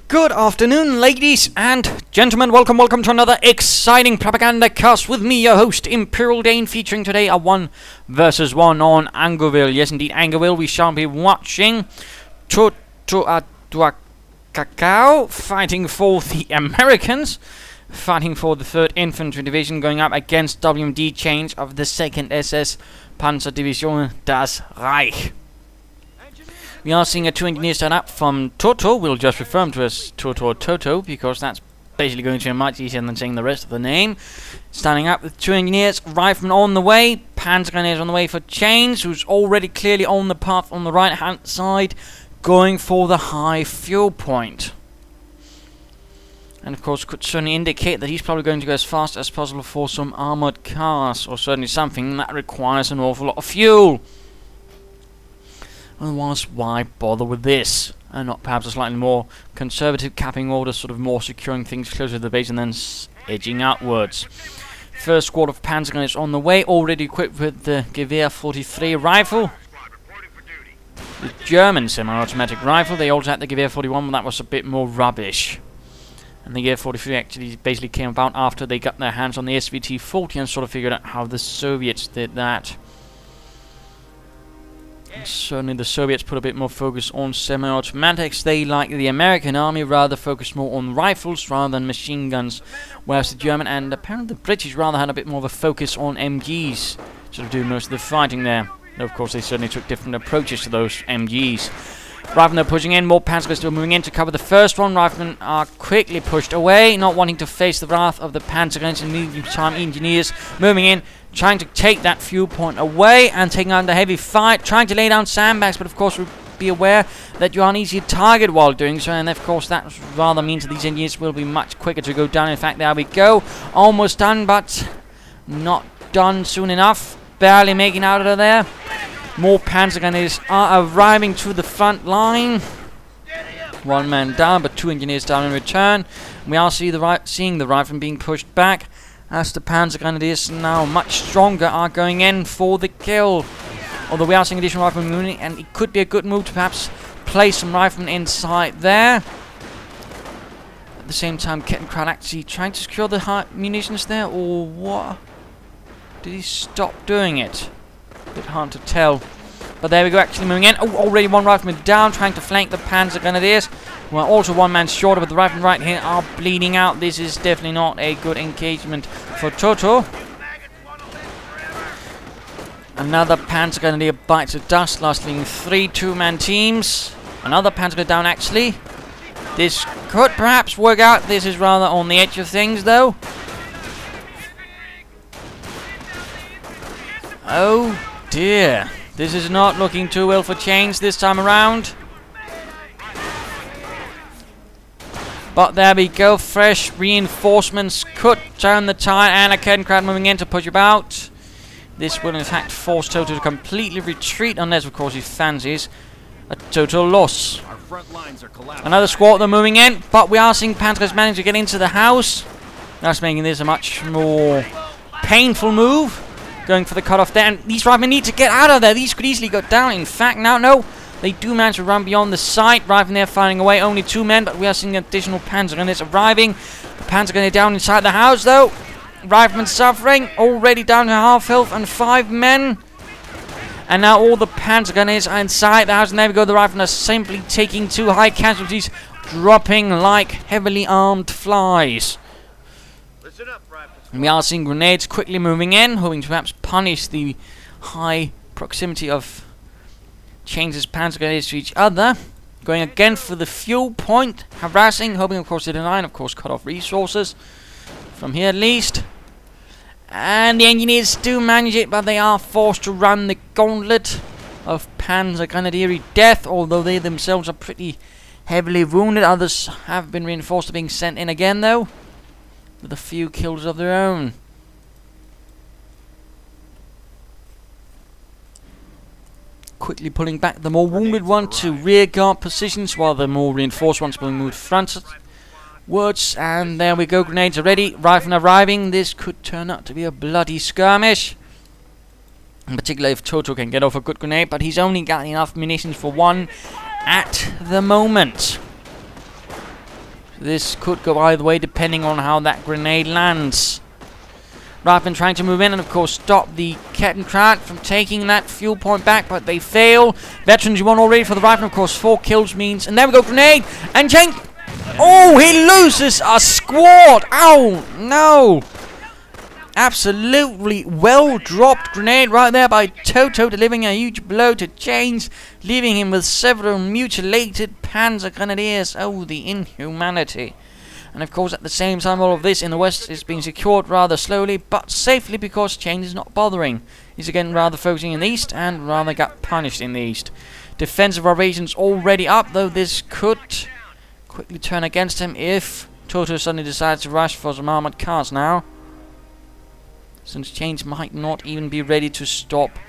Good afternoon, ladies and gentlemen. Welcome to another exciting Propagandacast with me, your host, Imperial Dane, featuring today a 1 versus 1 on Angoville. Yes, indeed, Angoville. We shall be watching Toto fighting for the Americans, fighting for the 3rd Infantry Division, going up against WMDChains of the 2nd SS Panzer Division, Das Reich. We are seeing a 2 engineers stand up from Toto. We'll just refer him to as Toto or Toto because that's basically going to be much easier than saying the rest of the name. Standing up with 2 engineers, riflemen on the way, Panzer grenadiers on the way for Chains, who's already clearly on the path on the right hand side, going for the high fuel point. And of course could certainly indicate that he's probably going to go as fast as possible for some armored cars, or certainly something that requires an awful lot of fuel. Otherwise, why bother with this? And not perhaps a slightly more conservative capping order, sort of more securing things closer to the base and then edging outwards. First squad of Panzer Grenadiers on the way, already equipped with the Gewehr 43 rifle. The German semi-automatic rifle. They also had the Gewehr 41, but that was a bit more rubbish. And the Gewehr 43 actually basically came about after they got their hands on the SVT 40 and sort of figured out how the Soviets did that. Certainly the Soviets put a bit more focus on semi-automatics. They, like the American army, rather focused more on rifles rather than machine guns, whereas the German and apparently the British rather had a bit more of a focus on MGs, sort of doing most of the fighting there. Though of course they certainly took different approaches to those MGs. Riflemen are pushing in, more Panzers still moving in to cover the first one. Riflemen are quickly pushed away, not wanting to face the wrath of the Panzer Grenadiers and medium-time engineers, moving in, trying to take that fuel point away and taking on the heavy fight, trying to lay down sandbags, but of course be aware that you are an easy target while doing so, and of course that rather means that these engineers will be much quicker to go down. In fact, there we go, almost done, but not done soon enough, barely making out of there. More Panzer Grenadiers are arriving to the front line. 1 man down, but 2 engineers down in return. We are seeing the riflemen being pushed back as the Panzer Grenadiers, now much stronger, are going in for the kill. Although we are seeing additional riflemen moving, and it could be a good move to perhaps place some riflemen inside there. At the same time, Kettenkrad actually trying to secure the high munitions there, or what? Did he stop doing it? Bit hard to tell, but there we go, actually moving in. Oh, already 1 rifleman down, trying to flank the Panzer Grenadiers. Well, also 1 man shorter, but the riflemen right here are bleeding out. This is definitely not a good engagement for Toto. Another Panzer Grenadier bites the dust, last leaving 3 2-man teams. Another Panzer Grenadier down, actually. This could perhaps work out. This is rather on the edge of things, though. Oh dear, this is not looking too well for Chains this time around. But there we go, fresh reinforcements could turn the tide, and a Kettenkrad moving in to push about. This will in fact force Toto to completely retreat, unless of course he fancies a total loss. Another squad they're moving in, but we are seeing Panzers manage to get into the house. That's making this a much more painful move. Going for the cutoff there, and these riflemen need to get out of there. These could easily go down. In fact, now, no, they do manage to run beyond the site. Riflemen there firing away, only 2 men, but we are seeing additional Panzer Grenadiers arriving. The Panzer Grenadier down inside the house, though. Riflemen suffering, already down to half health, and 5 men. And now all the Panzer Grenadiers are inside the house, and there we go. The riflemen are simply taking 2 high casualties, dropping like heavily armed flies. Listen up, riflemen. We are seeing grenades quickly moving in, hoping to perhaps punish the high proximity of Chains' Panzer Grenadiers to each other. Going again for the fuel point, harassing, hoping of course to deny and of course cut off resources. From here at least. And the engineers do manage it, but they are forced to run the gauntlet of Panzer Grenadier death, although they themselves are pretty heavily wounded. Others have been reinforced to being sent in again though, with a few kills of their own. Quickly pulling back the more wounded one to rear guard positions, while the more reinforced ones being moved frontwards. And there we go, grenades are ready, riflemen arriving. This could turn out to be a bloody skirmish. In particular if Toto can get off a good grenade, but he's only got enough munitions for one at the moment. This could go either way depending on how that grenade lands. Riflemen trying to move in and of course stop the Kettenkrad from taking that fuel point back, but they fail. Veterans you won already for the Rifleman, of course 4 kills means, and there we go, grenade, and Chains. Oh, he loses a squad. Ow, no. Absolutely well dropped grenade right there by Toto, delivering a huge blow to Chains, leaving him with several mutilated Panzer Grenadiers. Oh, the inhumanity. And of course, at the same time, all of this in the west is being secured rather slowly, but safely, because Chains is not bothering. He's again rather focusing in the east, and rather got punished in the east. Defensive operations already up, though this could quickly turn against him if Toto suddenly decides to rush for some armored cars now. Since Chains might not even be ready to stop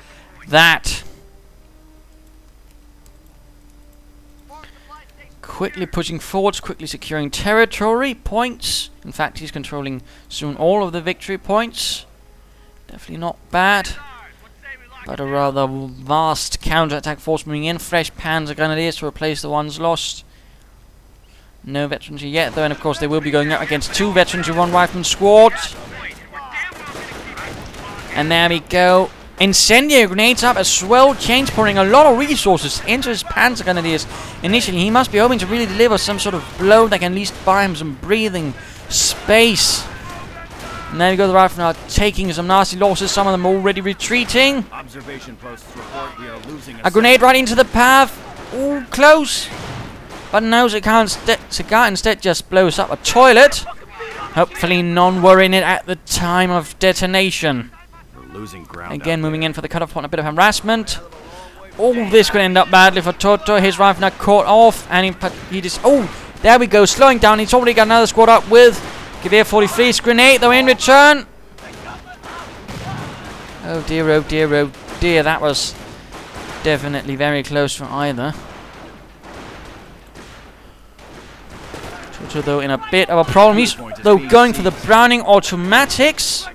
that. Quickly pushing forwards, quickly securing territory points. In fact, he's controlling soon all of the victory points. Definitely not bad. But a rather vast counter-attack force moving in. Fresh Panzer Grenadiers to replace the ones lost. No veterans yet, though, and of course they will be going up against 2 veterans and 1 rifleman squads. And there we go. Incendiary grenades up as well. Chains pouring a lot of resources into his Panzer Grenadiers. Initially, he must be hoping to really deliver some sort of blow that can at least buy him some breathing space. And there we go, the riflemen are taking some nasty losses, some of them already retreating. Observation posts report we are losing a grenade right into the path. Ooh, close. But no, Cigar instead just blows up a toilet. Hopefully none were in it at the time of detonation. Losing ground. Again, moving in for the cutoff point, a bit of harassment. Oh, this could end up badly for Toto. His riflemen are caught off, and he just... Oh, there we go, slowing down. He's already got another squad up with Gewehr 43's grenade, though in return. Oh dear, oh dear, oh dear. That was definitely very close for either. Toto, though, in a bit of a problem. He's, though, going for the Browning automatics,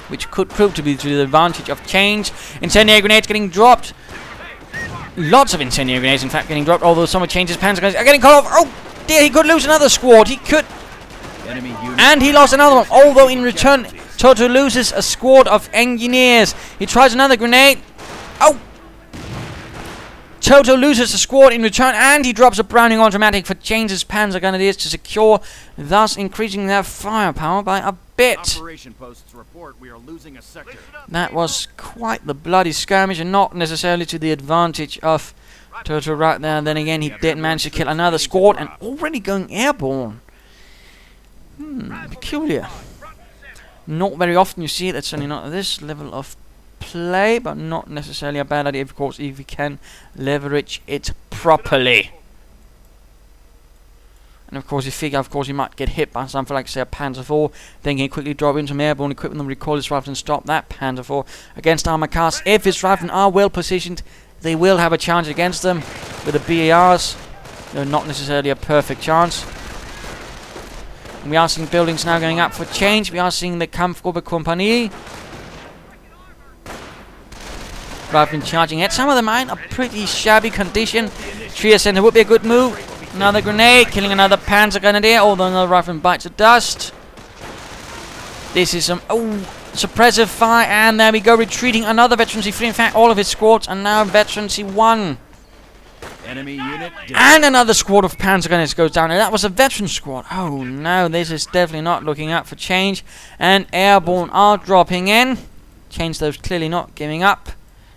which could prove to be to the advantage of Chains. Incendiary grenades getting dropped. Lots of incendiary grenades, in fact, getting dropped, although some of Chains' Panzer grenades are getting cut off. Oh dear, he could lose another squad. He could. And he lost another one, although in return, Toto loses a squad of engineers. He tries another grenade. Oh! Toto loses a squad in return, and he drops a Browning automatic for Chains' Panzer Grenadiers to secure, thus increasing their firepower by a bit. Operation posts report we are losing a sector. That was quite the bloody skirmish, and not necessarily to the advantage of Toto right there. And then again, he did manage to kill another squad, and already going airborne. Peculiar. Not very often you see it. That's certainly not at this level of play, but not necessarily a bad idea, of course, if you can leverage it properly. And of course, you figure, of course, you might get hit by something like, say, a Panzer IV, then can quickly drop in some airborne equipment and recall his rifle and stop that Panzer IV against armor cars. If his riflemen are well positioned, they will have a chance against them. With the BARs, they're not necessarily a perfect chance. And we are seeing buildings now going up for change. We are seeing the Kampfgruppe Kompanie. Riflemen charging it. Some of them are in a pretty shabby condition. Trier Center would be a good move. Another grenade, killing another Panzer Grenadier, although another rifleman bites the dust. This is some suppressive fire, and there we go, retreating another Veteran C3. In fact, all of his squads are now Veteran C1. Enemy unit and another squad of Panzer Grenadiers goes down, and that was a veteran squad. Oh no, this is definitely not looking up for change. And airborne are dropping in. Chains, those clearly not giving up.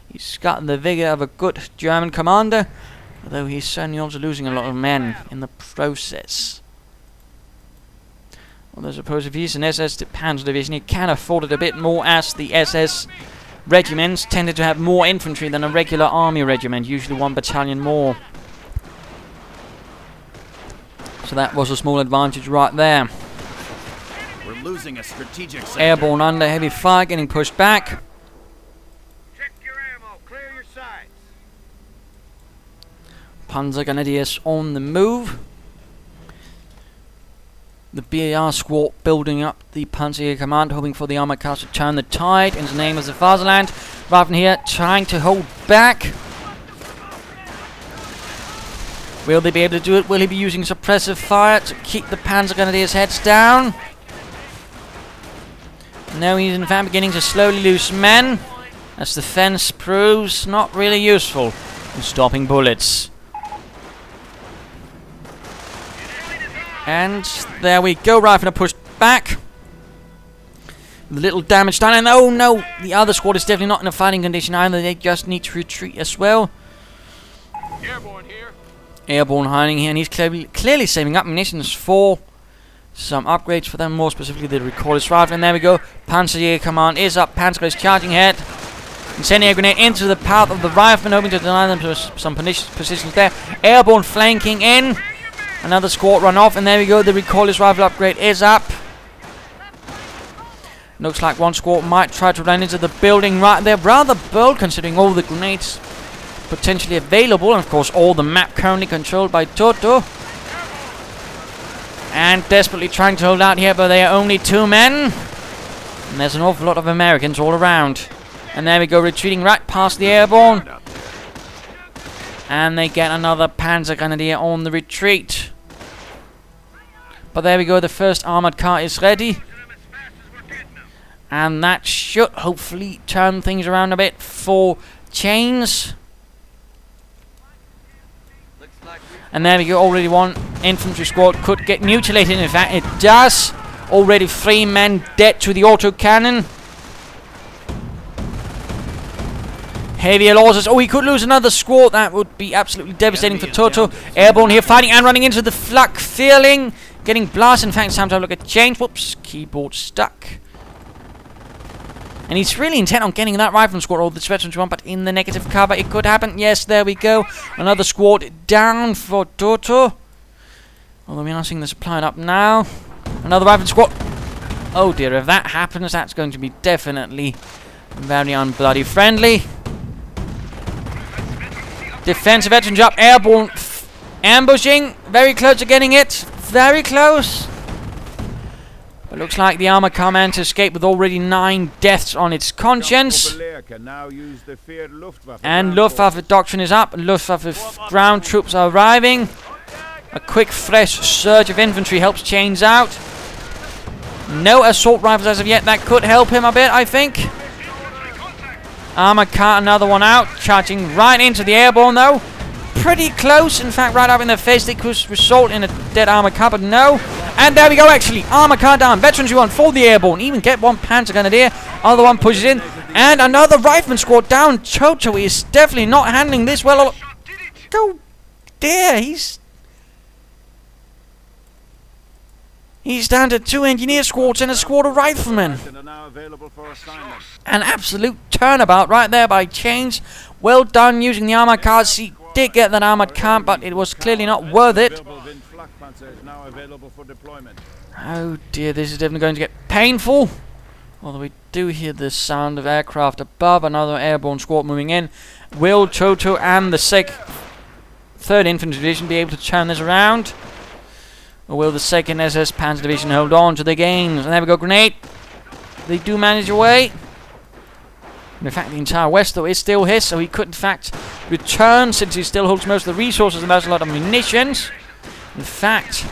He's got the vigor of a good German commander, although he's certainly also losing a lot of men in the process. Although I suppose if he's an SS Panzer Division, he can afford it a bit more, as the SS regiments tended to have more infantry than a regular army regiment, usually 1 battalion more. So that was a small advantage right there. We're losing a strategic sector. Airborne under heavy fire, getting pushed back. Check your ammo, clear your sights. Panzer Grenadiers on the move. The BAR squad building up the Panzer Command, hoping for the armored cars to turn the tide in the name of the fatherland. Rather than here, trying to hold back. Will they be able to do it? Will he be using suppressive fire to keep the Panzer Grenadiers' heads down? No, he's in fact beginning to slowly lose men, as the fence proves not really useful in stopping bullets. And there we go, Riflemen are pushed back. With little damage done, and oh no, the other squad is definitely not in a fighting condition either, they just need to retreat as well. Airborne here. Airborne hiding here, and he's clearly saving up munitions for some upgrades for them, more specifically the recoilless rifle. And there we go, Panzerjäger command is up, Panzer is charging ahead. Incendiary grenade into the path of the riflemen, hoping to deny them some positions there. Airborne flanking in. Another squad run off, and there we go, the recoilless rifle upgrade is up. Looks like one squad might try to run into the building right there. Rather bold considering all the grenades potentially available, and of course all the map currently controlled by Toto. And desperately trying to hold out here, but they are only 2 men. And there's an awful lot of Americans all around. And there we go, retreating right past the airborne. And they get another Panzer Grenadier on the retreat. But there we go, the first armored car is ready. And that should hopefully turn things around a bit for Chains. And there we go, already one infantry squad could get mutilated. In fact, it does. Already 3 men dead to the autocannon. Heavier losses. Oh, he could lose another squad. That would be absolutely devastating for Toto. Airborne here fighting and running into the flak feeling. Getting blasted. In fact, it's time to have a look at Chains. Whoops, keyboard stuck. And he's really intent on getting that rifle squad or the veterans one, but in the negative cover it could happen. Yes, there we go. Another squad down for Toto. Although we're not seeing the supply up now. Another rifle squad. Oh dear, if that happens, that's going to be definitely very unbloody friendly. Defensive veterans up. Airborne ambushing. Very close to getting it. Very close. But looks like the armor car managed to escape with already 9 deaths on its conscience. And Luftwaffe doctrine is up. Luftwaffe ground troops are arriving. A quick fresh surge of infantry helps Chains out. No assault rifles as of yet. That could help him a bit, I think. Armor car, another one out. Charging right into the airborne though. Pretty close. In fact, right up in their face. They could result in a dead armor car, but no. And there we go, actually. Armor car down. Veterans you want for the airborne. Even get one Panzer Grenadier. Other one pushes in. And another rifleman squad down. Toto is definitely not handling this well. Go there. He's down to 2 engineer squads and a squad of riflemen. An absolute turnabout right there by Chains. Well done using the armor cars. He did get that armored car, but it was clearly not worth it. Oh dear, this is definitely going to get painful. Although we do hear the sound of aircraft above. Another airborne squad moving in. Will Toto and the 3rd Infantry Division be able to turn this around? Or will the 2nd SS Panzer Division hold on to the gains? And there we go, grenade. They do manage away. And in fact, the entire west, though, is still his, so he could, in fact, return since he still holds most of the resources and has a lot of munitions. In fact,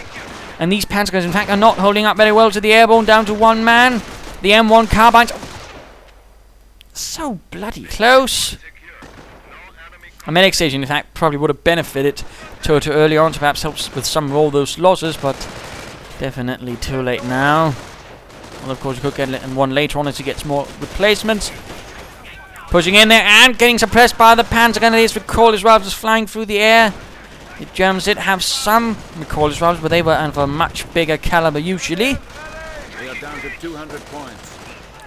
and these Panzer guns, in fact, are not holding up very well to the airborne, down to 1 man. The M1 carbines. So bloody close. A medic station, in fact, probably would have benefited Toto early on to perhaps help with some of all those losses, but definitely too late now. Well, of course, you could get one later on as he gets more replacements. Pushing in there and getting suppressed by the Panzer Grenadiers. Recoilless rifles flying through the air. The Germans did have some recoilless rifles, but they were of a much bigger caliber usually. We are down to 200 points.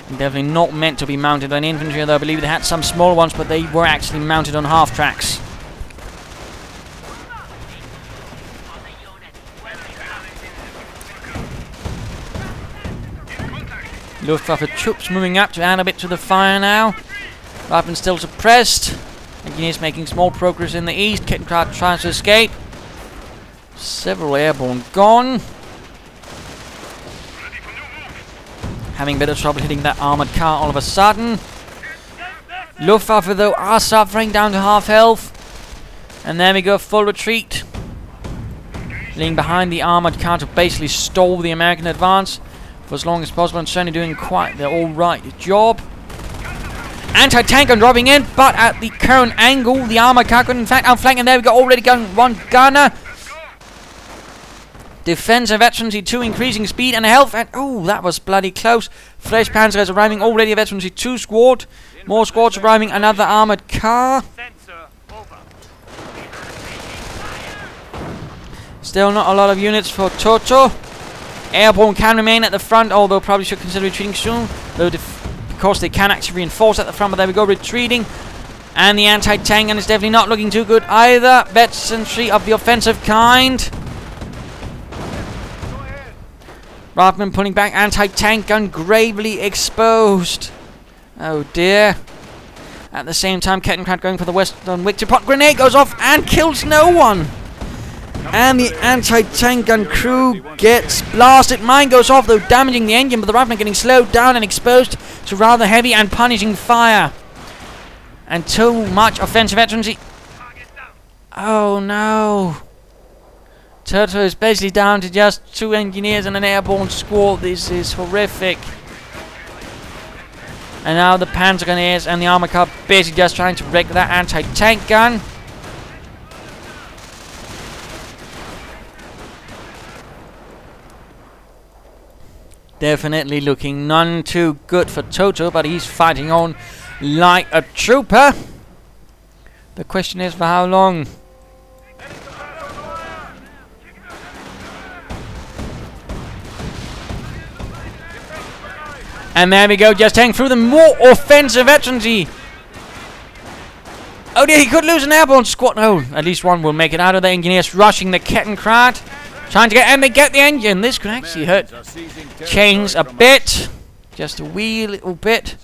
Definitely not meant to be mounted on infantry, although I believe they had some small ones, but they were actually mounted on half tracks. Luftwaffe troops moving up to add a bit to the fire now. Riflemen still suppressed. Engineers making small progress in the east. Kettenkraut tries to escape. Several airborne gone. Having a bit of trouble hitting that armored car all of a sudden. Luftwaffe though are suffering down to half health. And there we go, full retreat. laying behind the armored car to basically stall the American advance for as long as possible, and certainly doing quite the alright job. Anti-tank gun dropping in, but at the current angle, the armored car could in fact outflank, and there we go, already gun one gunner. Defensive veterancy 2 increasing speed and health, and oh, that was bloody close. Fresh Panzers arriving, already a veterancy 2 squad. More squads arriving, another armored car. Still not a lot of units for Toto. Airborne can remain at the front, although probably should consider retreating soon. Though because they can actually reinforce at the front, but there we go, retreating. And the anti-tank gun is definitely not looking too good either. Veterancy of the offensive kind. Rifleman pulling back, anti-tank gun gravely exposed. Oh dear. At the same time, Kettenkrad going for the western wick to pot. Grenade goes off and kills no one. And the anti-tank gun crew gets blasted. Mine goes off, though damaging the engine, but the rifleman getting slowed down and exposed to rather heavy and punishing fire. And too much offensive veterancy. Oh no. Toto is basically down to just 2 engineers and an airborne squad. This is horrific. And now the Panzergrenadiers and the armor car basically just trying to break that anti-tank gun. Definitely looking none too good for Toto, but he's fighting on like a trooper. The question is for how long? And there we go, just taking through the more offensive veterancy. Oh dear, he could lose an airborne squad. No, at least one will make it out of the engineers rushing the Kettenkrad. Trying to get, and they get the engine. This could actually hurt Chains a bit. Just a wee little bit.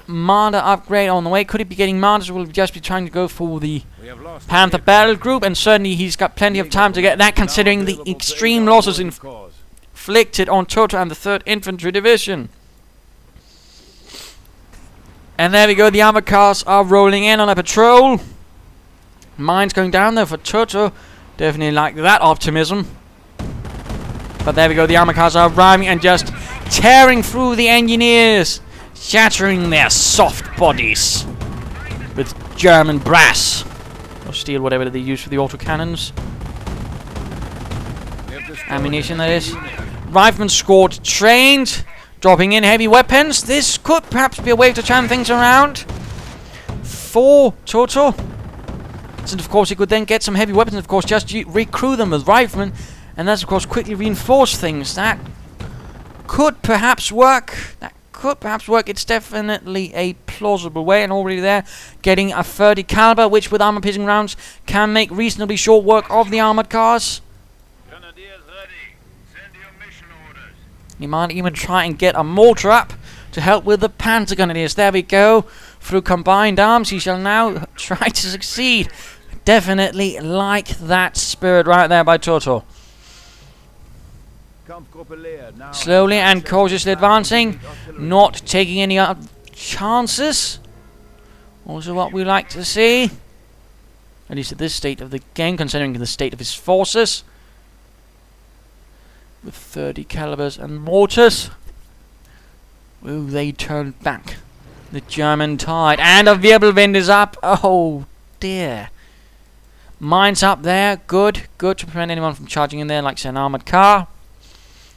Marder upgrade on the way. Could he be getting Marders, or will he just be trying to go for the Panther battle group? And certainly he's got plenty of time to get that, considering the extreme losses inflicted on Toto and the 3rd Infantry Division. And there we go, the armored cars are rolling in on a patrol. Mines going down there for Toto. Definitely like that optimism. But there we go, the armored cars are arriving and just tearing through the engineers, shattering their soft bodies with German brass. Or steel, whatever they use for the autocannons. Ammunition, that is. Rifleman squad trained. Dropping in heavy weapons. This could perhaps be a way to turn things around for Toto. And of course he could then get some heavy weapons and of course just recruit them with riflemen, and that's of course quickly reinforce things. That could perhaps work. It's definitely a plausible way, and already there getting a 30 caliber, which with armor piercing rounds can make reasonably short work of the armored cars. You might even try and get a mortar up to help with the Panzergrenadiers. There we go. Through combined arms, he shall now try to succeed. Definitely like that spirit right there by Toto. Slowly and cautiously advancing, not taking any chances. Also what we like to see, at least at this state of the game, considering the state of his forces. With 30 calibers and mortars. Will they turn back the German tide? And a Wirbelwind is up. Oh dear. Mines up there. Good to prevent anyone from charging in there like say an armored car.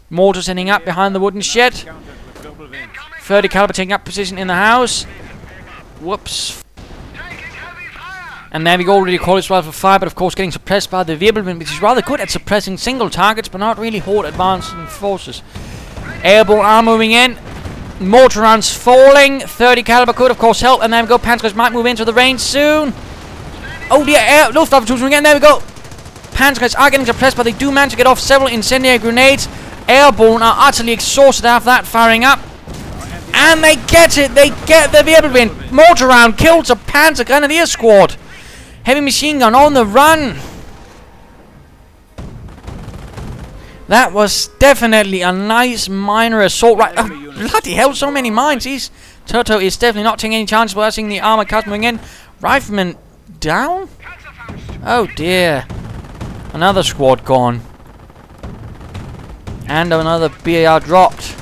Mortars heading up behind the wooden shed. 30 caliber taking up position in the house. Whoops. And there we go, already call it for fire, but of course getting suppressed by the Wirbelwind, which is rather good at suppressing single targets, but not really horde advancing forces. Airborne armor moving in. Mortar rounds falling. 30 caliber could of course help, and there we go, Panzers might move into the range soon. Oh dear, Luftwaffe tools again, there we go. Panzers are getting suppressed, but they do manage to get off several incendiary grenades. Airborne are utterly exhausted after that firing up. And they get it, they get the Wirbelwind. Mortar round kills a Panzer Grenadier squad. Heavy machine gun on the run. That was definitely a nice minor assault. Right, oh, bloody hell, so many mines. Toto is definitely not taking any chances by seeing the armor cars moving in. Rifleman down? Oh dear. Another squad gone. And another BAR dropped.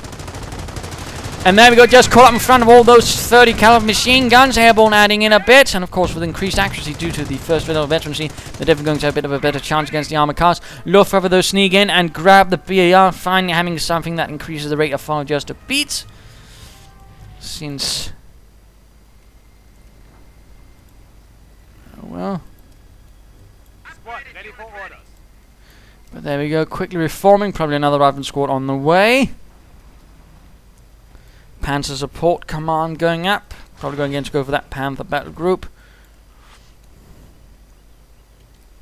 And there we go, just caught up in front of all those 30 caliber machine guns. Airborne adding in a bit. And of course with increased accuracy due to the first veterancy, they're definitely going to have a bit of a better chance against the armored cars. Luftwaffe though sneak in and grab the BAR, finally having something that increases the rate of fire just a bit. Since... well... Ready for orders. but there we go, quickly reforming. Probably another Rifle squad on the way. Panzer support command going up. Probably going to go for that Panther battle group.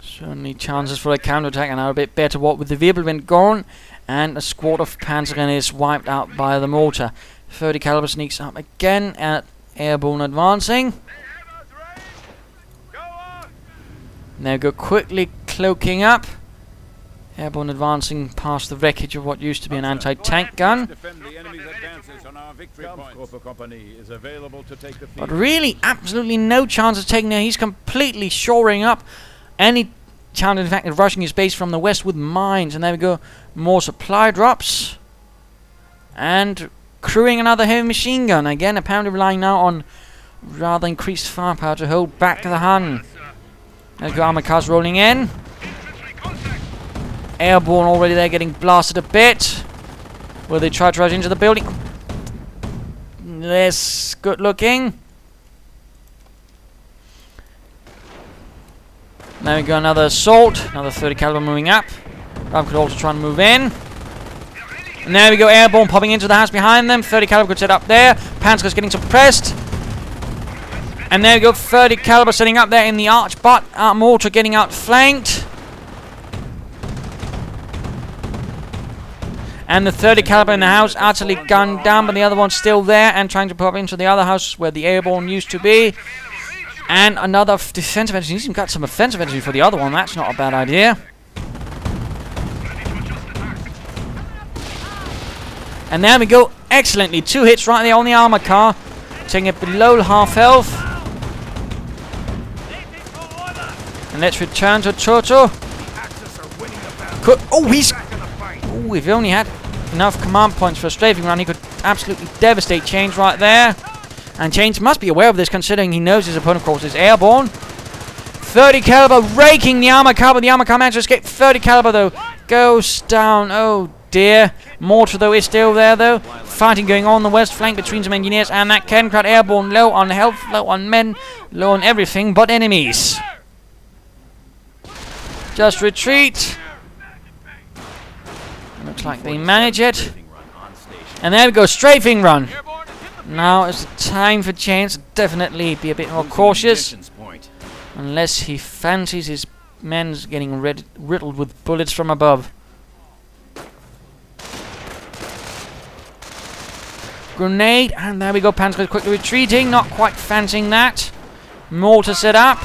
Certainly chances for a counterattack are now a bit better. What with the Wirbelwind gone and a squad of Panzergrenadiers wiped out by the mortar. 30 caliber sneaks up again at airborne advancing. Now go quickly cloaking up. Airborne advancing past the wreckage of what used to be an anti-tank gun. Defend the enemy's advances on our victory points. Company is available to take the field. But really, absolutely no chance of taking it. He's completely shoring up any chance, in fact, of rushing his base from the west with mines. And there we go, more supply drops. And crewing another heavy machine gun. Again, apparently relying now on rather increased firepower to hold back the Hun. There's the armored cars rolling in. Airborne already there getting blasted a bit. Will they try to rush into the building? Less good looking. There we go, another assault. Another 30 caliber moving up. Ram could also try and move in. And there we go, airborne popping into the house behind them. 30 caliber could set up there. Panzer's getting suppressed. And there we go, 30 caliber setting up there in the arch, but mortar getting outflanked. And the 30 caliber in the house utterly gunned down, but the other one's still there and trying to pop into the other house where the airborne used to be. And another defensive energy. He's even got some offensive energy for the other one. That's not a bad idea. And there we go. Excellently. 2 hits right there on the armor car. Taking it below half health. And let's return to Toto. Oh, he's... oh, if he only had enough command points for a strafing run, he could absolutely devastate Chains right there. And Chains must be aware of this, considering he knows his opponent, of course, is airborne. 30 caliber raking the armor car, but the armor car managed to escape. 30 caliber, though, goes down. Oh, dear. Mortar, though, is still there, though. Fighting going on the west flank between some engineers and that Kencrad airborne. Low on health, low on men, low on everything but enemies. Just retreat. Looks like they manage it. And there we go, strafing run. Now is the time for Chains to definitely be a bit more cautious. Unless he fancies his men getting riddled with bullets from above. Grenade, and there we go, Panzer quickly retreating. Not quite fancying that. Mortar set up.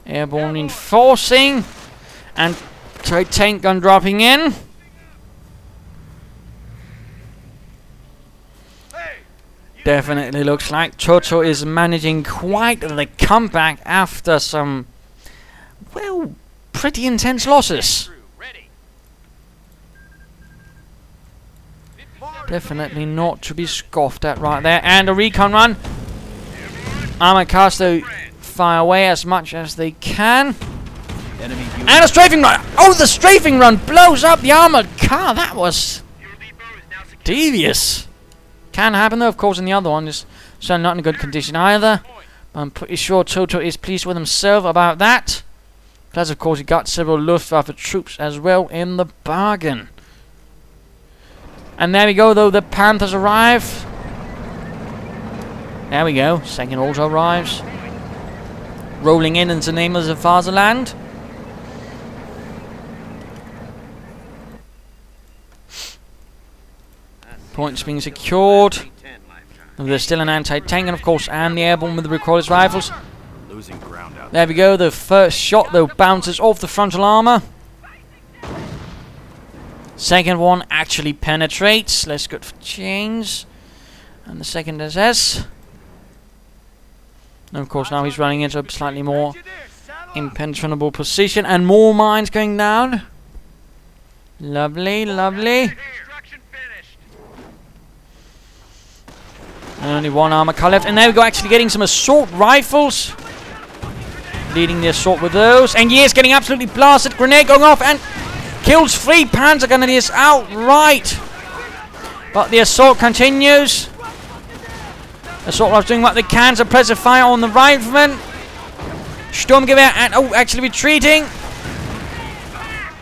Airborne reinforcing. And tank gun dropping in. Definitely looks like Toto is managing quite the comeback after some, well, pretty intense losses. Definitely not to be scoffed at right there. And a recon run. Armored cars, though, fire away as much as they can. And a strafing run! Oh, the strafing run blows up the armored car! That was devious. Can happen, though, of course, and the other one is certainly not in a good condition either. I'm pretty sure Toto is pleased with himself about that. Plus, of course, he got several Luftwaffe troops as well in the bargain. And there we go, though, the Panthers arrive. There we go, second also arrives. Rolling in the name of the fatherland. Points being secured. There's still an anti-tank, and of course, and the airborne with the recoilless rifles. Losing ground out. There we go. The first shot, though, bounces off the frontal armor. Second one actually penetrates. Let's go for Chains. And the second SS. And of course now he's running into a slightly more impenetrable position, and more mines going down. Lovely, lovely. Only one armor car left, and there we go, actually getting some assault rifles. Leading the assault with those, and yes, getting absolutely blasted. Grenade going off and kills 3 Panzer Grenadiers outright. But the assault continues. Assault rifles doing what they can to press a fire on the riflemen. Sturmgewehr and actually retreating.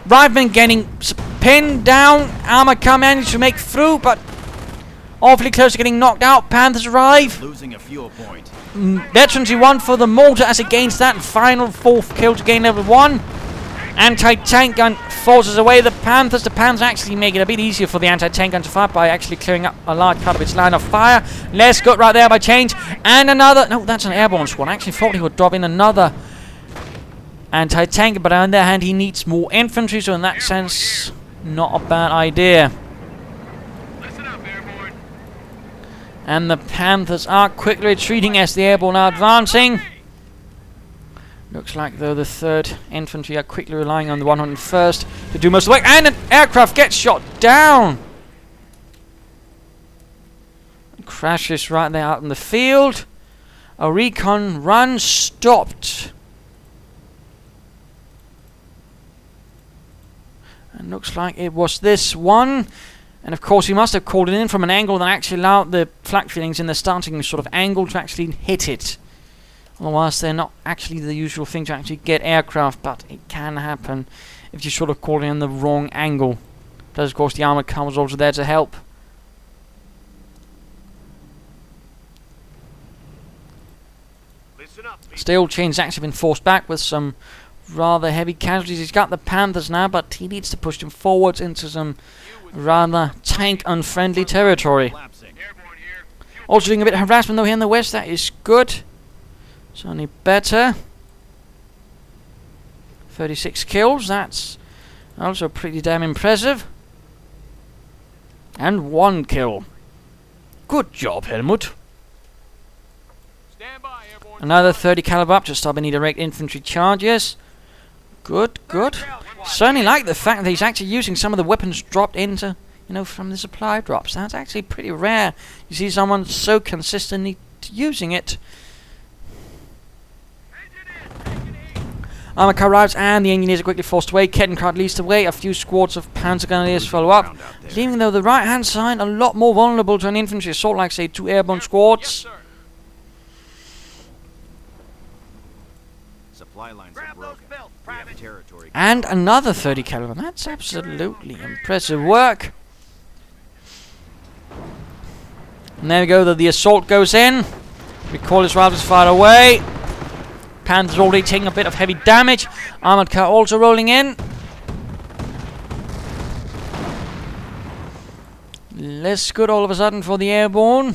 Riflemen getting pinned down. Armor car managed to make through, but awfully close to getting knocked out. Panthers arrive. Losing a fuel point. Veterans won for the mortar as against that final 4th kill to gain level 1. Anti-tank gun forces away the Panthers. The Panthers actually make it a bit easier for the anti-tank gun to fight by actually clearing up a large part of its line of fire. Less good right there by Chains. And another... No, that's an airborne squad. I actually thought he would drop in another anti-tank, but on the other hand, he needs more infantry, so in that sense, not a bad idea. And the Panthers are quickly retreating as the airborne are advancing. Looks like, though, the 3rd Infantry are quickly relying on the 101st to do most of the work. And an aircraft gets shot down! Crashes right there out in the field. A recon run stopped. And looks like it was this one. And of course, he must have called it in from an angle that actually allowed the flak fillings in the starting sort of angle to actually hit it. Otherwise, they're not actually the usual thing to actually get aircraft, but it can happen if you sort of call it in the wrong angle. But of course, the armored car was also there to help. Still, Chains actually been forced back with some rather heavy casualties. He's got the Panthers now, but he needs to push them forwards into some rather tank-unfriendly territory. Also doing a bit of harassment though here in the west. That is good. It's only better. 36 kills. That's also pretty damn impressive. And 1 kill. Good job, Helmut. Another 30 caliber up to stop any direct infantry charges. Good, good. Certainly like the fact that he's actually using some of the weapons dropped into, from the supply drops. That's actually pretty rare. You see someone so consistently using it. Armor car arrives and the engineers are quickly forced away. Kettenkraut leads the way. A few squads of Panzer Grenadiers follow up, leaving though the right hand side a lot more vulnerable to an infantry assault, like say 2 airborne squads. Yes, supply lines are broken. We have territory. And another 30 caliber. That's absolutely impressive work. And there we go. The assault goes in. Recoilless rifles fired away. Panthers already taking a bit of heavy damage. Armored car also rolling in. Less good all of a sudden for the airborne.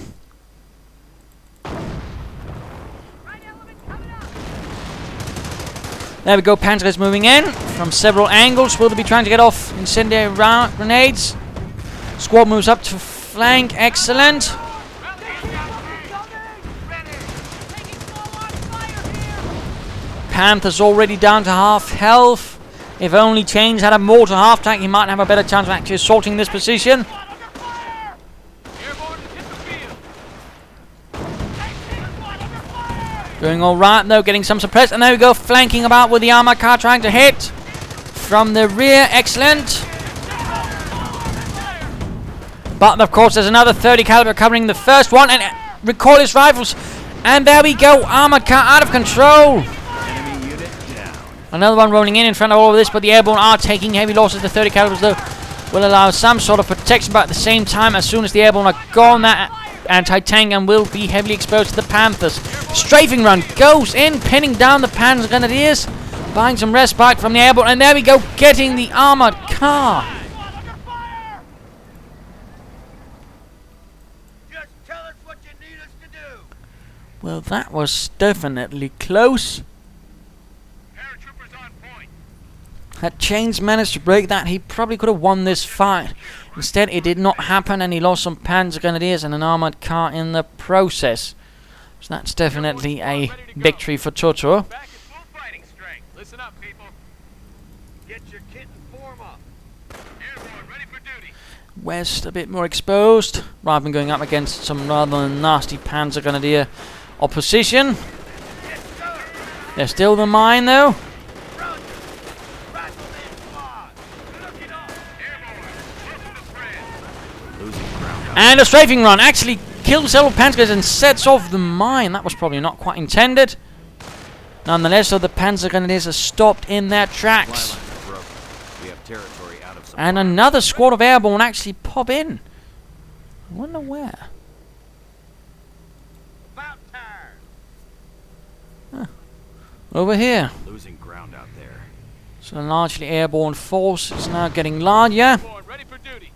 There we go, Panzer is moving in from several angles. Will they be trying to get off incendiary grenades? Squad moves up to flank, excellent. Panthers already down to half health. If only Chains had a mortar half tank, he might have a better chance of actually assaulting this position. Doing alright though, getting some suppressed. And there we go, flanking about with the armor car, trying to hit from the rear. Excellent. But of course there's another 30 caliber covering the first one. And recoilless rifles. And there we go, armored car out of control. Enemy unit down. Another one rolling in front of all of this, but the airborne are taking heavy losses. The 30 calibers though will allow some sort of protection, but at the same time, as soon as the airborne are gone, that anti-tank gun will be heavily exposed to the Panthers. Strafing run goes in, pinning down the Panzer Grenadiers, buying some respite from the airborne, and there we go, getting the armored car. Just tell us what you need us to do. Well, that was definitely close. Paratroopers on point. Had Chains managed to break that, he probably could have won this fight. Instead, it did not happen, and he lost some Panzer Grenadiers and an armored car in the process. So that's definitely a victory for Toto. Back at full fighting strength. Listen up, people. Get your kit and form up. Airborne, ready for duty. West a bit more exposed, rather than going up against some rather nasty Panzer Grenadier opposition. Yes, sir. There's still the mine though. Roger. Rifleman squad. Looking on. Airborne, welcome to France. Losing ground. And a strafing run actually kills several Panzers and sets off the mine. That was probably not quite intended. Nonetheless, so the Panzer Grenadiers are stopped in their tracks. We have territory out of And another squad of airborne actually pop in. I wonder where. About time. Over here. losing ground out there. So a largely airborne force is now getting larger. Airborne, ready for duty.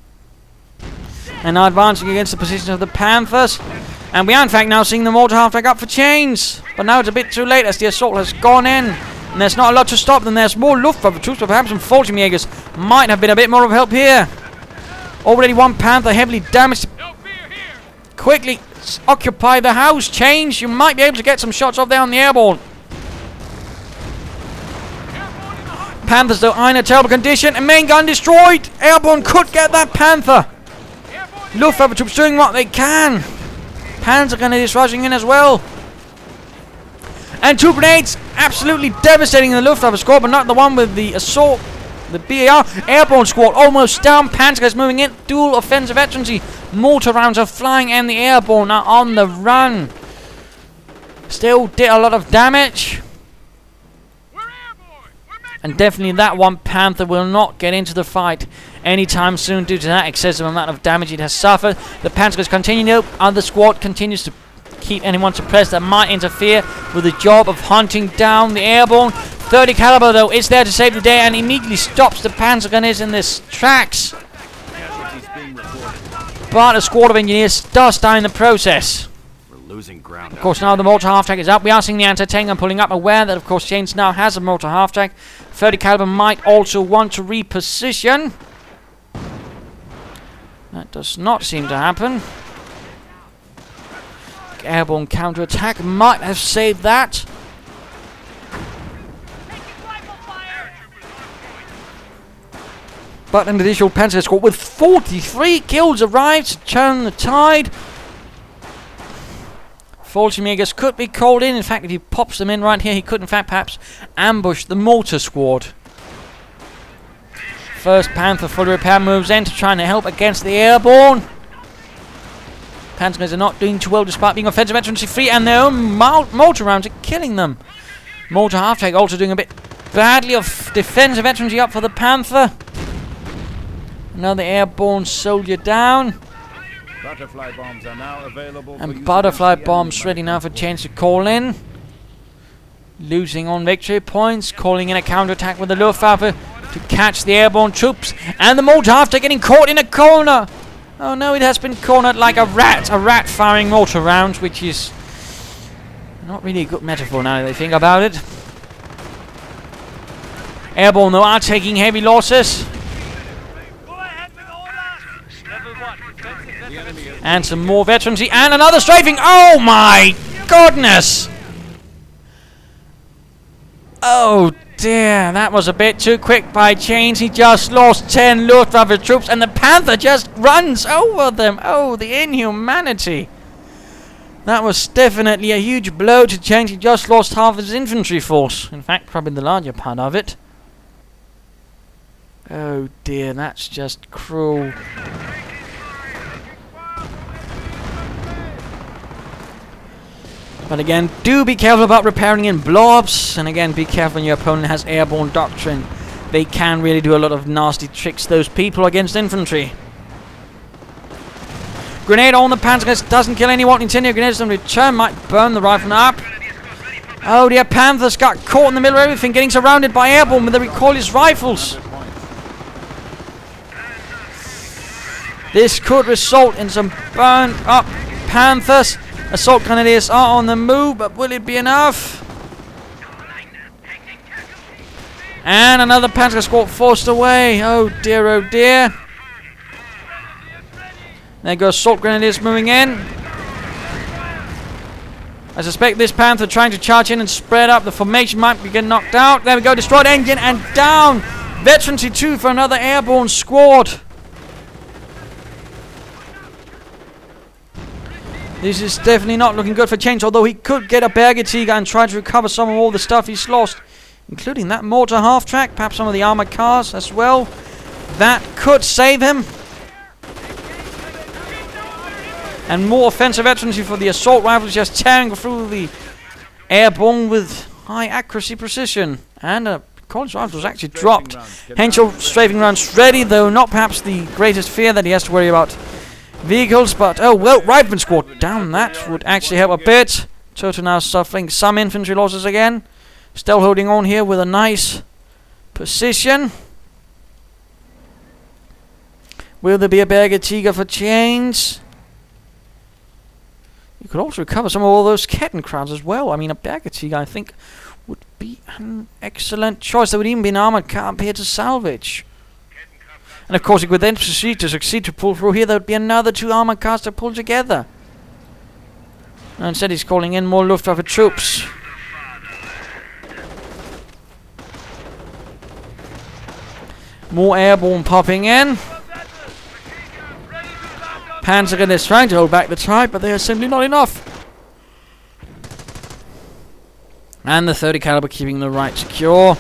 And now advancing against the position of the Panthers. And we are in fact now seeing the mortar half-track up for chains. But now it's a bit too late as the assault has gone in. And there's not a lot to stop them. There's more Luftwaffe troops, but perhaps some Fallschirmjägers might have been a bit more of help here. Already one Panther heavily damaged. No fear here. Quickly occupy the house. Chains, you might be able to get some shots off there on the airborne. Airborne in the hot. Panthers though are in a terrible condition. A main gun destroyed. Airborne could get that Panther. Airborne. Luftwaffe troops doing what they can. Panzer Grenadiers rushing in as well. And two grenades absolutely devastating the Luftwaffe squad, but not the one with the assault. The BAR airborne squad almost down. Panzer guys moving in. Dual offensive veterancy. Mortar rounds are flying and the airborne are on the run. Still did a lot of damage. We're airborne. We're meant And definitely that one Panther will not get into the fight anytime soon due to that excessive amount of damage it has suffered. The Panzers continue. Other squad continues to keep anyone suppressed that might interfere with the job of hunting down the airborne. 30 caliber though is there to save the day and immediately stops the Panzer Gunners in this tracks. Casualties being reported. But a squad of engineers does die in the process. We're losing ground. Of course, now the mortar half-track is up. We are seeing the anti-tank gun pulling up, aware that, of course, Chains now has a mortar half-track. 30 caliber might also want to reposition. That does not seem to happen. Airborne counter-attack might have saved that. But an additional Panzer squad with 43 kills arrives to turn the tide. Fallschirmjägers could be called in. In fact, if he pops them in right here, he could, in fact, perhaps ambush the mortar squad. First Panther fully repair moves in to try and help against the airborne. Panzers are not doing too well despite being offensive veterancy free, and their own mortar rounds are killing them. Mortar half-track also doing a bit badly of defensive veterancy up for the Panther. Another airborne soldier down. Butterfly bombs are now available. And butterfly bombs ready now for Chains to call in. Losing on victory points, calling in a counterattack with the Luftwaffe to catch the airborne troops. And the mortar after getting caught in a corner. Oh no, it has been cornered like a rat firing mortar rounds, which is not really a good metaphor now that I think about it. Airborne though are taking heavy losses. And some more veterancy and another strafing. Oh my goodness! Oh dear, that was a bit too quick by Chains. He just lost 10 Luftwaffe troops and the Panther just runs over them. Oh, the inhumanity. That was definitely a huge blow to Chains. He just lost half his infantry force. In fact, probably the larger part of it. Oh dear, that's just cruel. But again, do be careful about repairing in blobs. And again, be careful when your opponent has airborne doctrine. They can really do a lot of nasty tricks, those people, against infantry. Grenade on the Panzer doesn't kill anyone. Incendiary grenades in return might burn the rifleman up. Oh dear, Panthers got caught in the middle of everything, getting surrounded by airborne with the recoilless rifles. This could result in some burned up Panthers. Assault Grenadiers are on the move, but will it be enough? And another Panzer squad forced away. Oh dear, oh dear. There goes Assault Grenadiers moving in. I suspect this Panther trying to charge in and spread up. The formation might be getting knocked out. There we go. Destroyed engine and down. Veterancy 2 for another airborne squad. This is definitely not looking good for Chains, although he could get a Bergetiger and try to recover some of all the stuff he's lost, including that mortar half-track, perhaps some of the armored cars as well. That could save him. And more offensive veterancy for the assault rifles, just tearing through the airborne with high accuracy precision. And college rifles actually dropped. Henschel strafing rounds ready, though not perhaps the greatest fear that he has to worry about vehicles. But oh well, rifleman squad down. That would actually help a bit. Toto now suffering some infantry losses again. Still holding on here with a nice position. Will there be a Bergetiger for Chains? You could also recover some of all those Kettenkrauts as well. I mean, a Bergetiger, I think, would be an excellent choice. There would even be an armoured car up here to salvage. And of course, it would then succeed to pull through here. There would be another 2 armoured cars to pull together. And instead, he's calling in more Luftwaffe troops. More airborne popping in. Panzer is trying to hold back the tide, but they are simply not enough. And the 30 caliber keeping the right secure.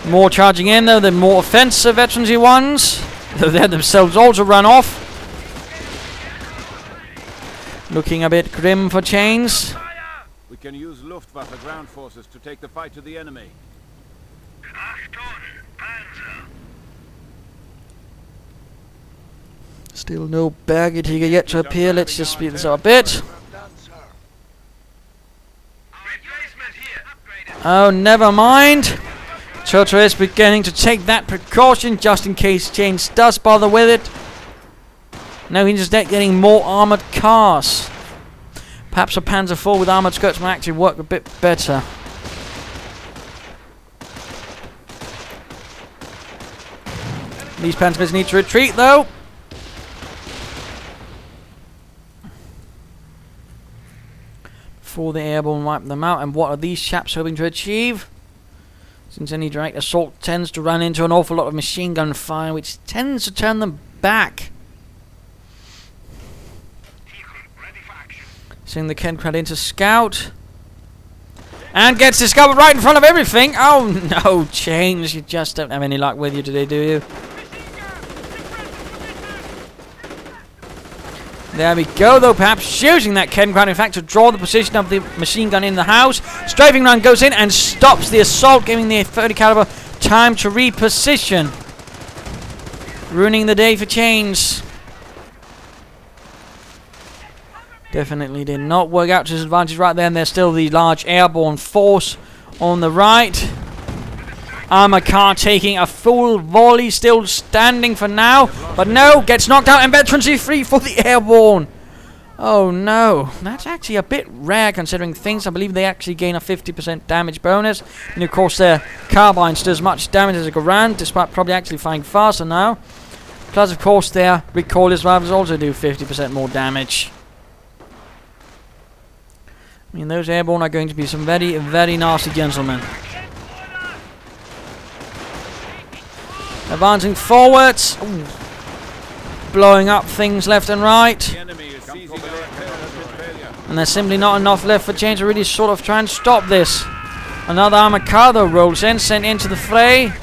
More charging in, though. The more offensive veterancy ones, though they themselves also run off. Looking a bit grim for Chains. We can use Luftwaffe ground forces to take the fight to the enemy. Still no Bergetiger yet to appear. Let's just speed this up a bit. Oh, never mind. Toto is beginning to take that precaution just in case Chains does bother with it. Now he's just getting more armoured cars. Perhaps a Panzer IV with armoured skirts might actually work a bit better. These Panzers need to retreat though. Before the airborne wipe them out. And what are these chaps hoping to achieve? Since any direct assault tends to run into an awful lot of machine gun fire, which tends to turn them back. Sending the Kettenkrad into scout. And gets discovered right in front of everything. Oh no, Chains, you just don't have any luck with you today, do you? There we go, though, perhaps using that Kettenkrad, in fact, to draw the position of the machine gun in the house. Strafing round goes in and stops the assault, giving the 30 caliber time to reposition. Ruining the day for Chains. Definitely did not work out to his advantage right there, and there's still the large airborne force on the right. Armour car taking a full volley, still standing for now, but no, gets knocked out, and veterancy 3 for the airborne. Oh no, that's actually a bit rare considering things. I believe they actually gain a 50% damage bonus, and of course their carbines do as much damage as a Garand, despite probably actually firing faster now. Plus of course their recoilless rifles also do 50% more damage. I mean, those airborne are going to be some very, very nasty gentlemen. Advancing forwards. Ooh. Blowing up things left and right. And there's simply not enough left for Chains to really sort of try and stop this. Another armored car though rolls in, sent into the fray.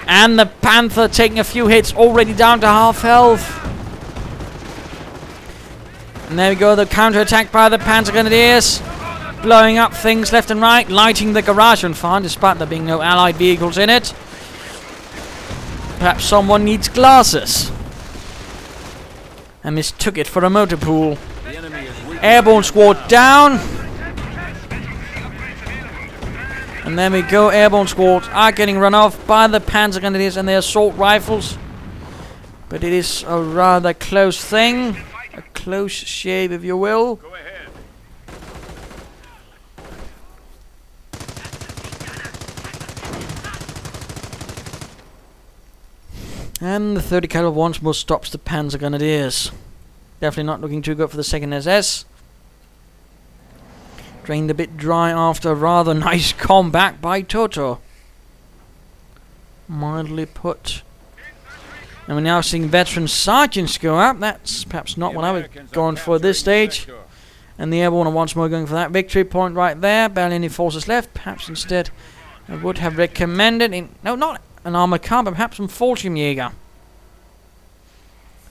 And the Panther taking a few hits, already down to half health. And there we go, the counter-attack by the Panzer Grenadiers. Blowing up things left and right, lighting the garage on fire despite there being no allied vehicles in it. Perhaps someone needs glasses and mistook it for a motor pool. Airborne squad down. And there we go, airborne squads are getting run off by the Panzer Grenadiers and their assault rifles. But it is a rather close thing. A close shave, if you will. Go ahead. And the 30 caliber once more stops the Panzer Grenadiers. Definitely not looking too good for the 2nd SS. Drained a bit dry after a rather nice comeback by Toto. Mildly put. And we're now seeing veteran sergeants go up. That's perhaps not what I was going for at this stage. And the airborne are once more going for that victory point right there. Barely any forces left. Perhaps instead I would have recommended... no, not an armoured car, but perhaps some Fallschirmjäger.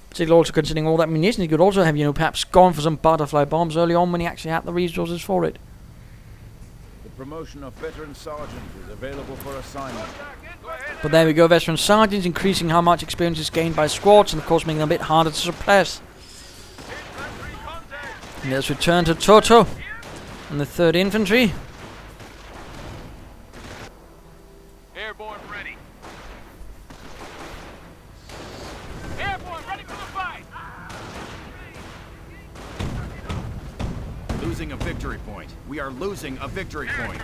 Particularly also considering all that munition, he could also have, perhaps gone for some butterfly bombs early on when he actually had the resources for it. The promotion of veteran sergeant is available for assignment. But there we go, veteran sergeants, increasing how much experience is gained by squads, and of course making them a bit harder to suppress. And let's return to Toto and the 3rd Infantry. Airborne ready. Airborne ready for the fight. Losing a victory point. We are losing a victory point.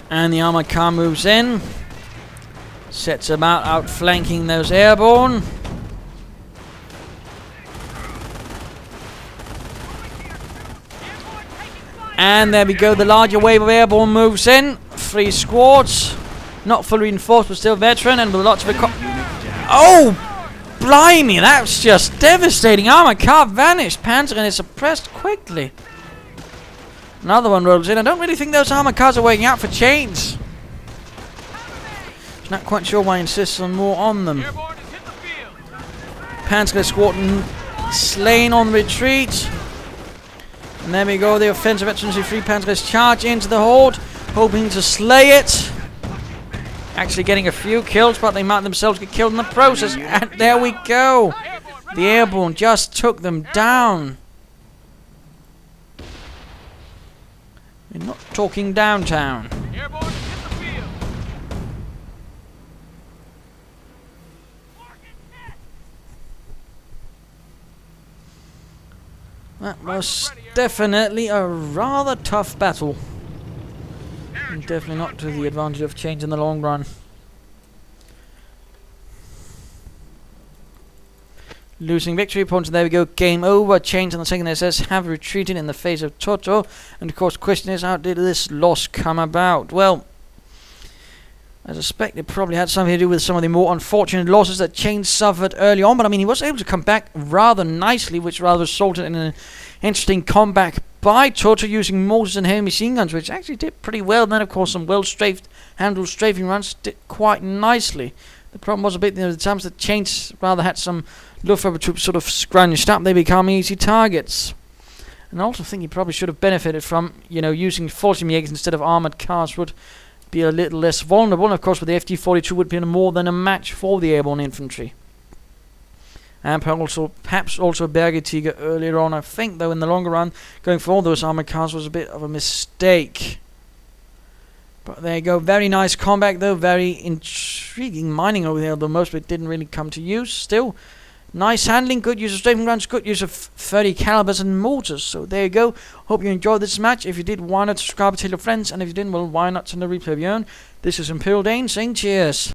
And the armoured car moves in. Sets about outflanking those airborne. And there we go, the larger wave of airborne moves in. 3 squads. Not fully reinforced, but still veteran, and with lots of... oh! Blimey, that's just devastating. Armoured car vanished. Panzer is suppressed quickly. Another one rolls in. I don't really think those armoured cars are working out for Chains. Not quite sure why he insists on more on them. Panzer squadron slain on retreat. And there we go, the offensive veterans of 3 Panzers charge into the horde, hoping to slay it. Actually getting a few kills, but they might themselves get killed in the process. And there we go. The airborne just took them down. We're not talking downtown. That was definitely a rather tough battle. And definitely not to the advantage of Chains in the long run. Losing victory points, and there we go, game over. Chains and the 2nd SS have retreated in the face of Toto. And of course, the question is, how did this loss come about? Well, I suspect it probably had something to do with some of the more unfortunate losses that Chains suffered early on. But I mean, he was able to come back rather nicely, which rather resulted in an interesting comeback by Toto using mortars and heavy machine guns, which actually did pretty well. And then, of course, some well-strafed, handled strafing runs did quite nicely. The problem was a bit, the times that Chains rather had some Luftwaffe troops sort of scrunched up, they become easy targets. And I also think he probably should have benefited from, using Fallschirmjägers instead of armoured cars would be a little less vulnerable. And of course, with the FT-42 would be more than a match for the airborne infantry. And perhaps also Bergetiger earlier on. I think, though, in the longer run, going for all those armoured cars was a bit of a mistake. But there you go. Very nice combat, though. Very intriguing mining over there, although most of it didn't really come to use. Still, nice handling, good use of strafing runs, good use of 30 calibers and mortars. So there you go. Hope you enjoyed this match. If you did, why not subscribe, tell your friends. And if you didn't, well, why not send a replay of your own. This is Imperial Dane saying cheers.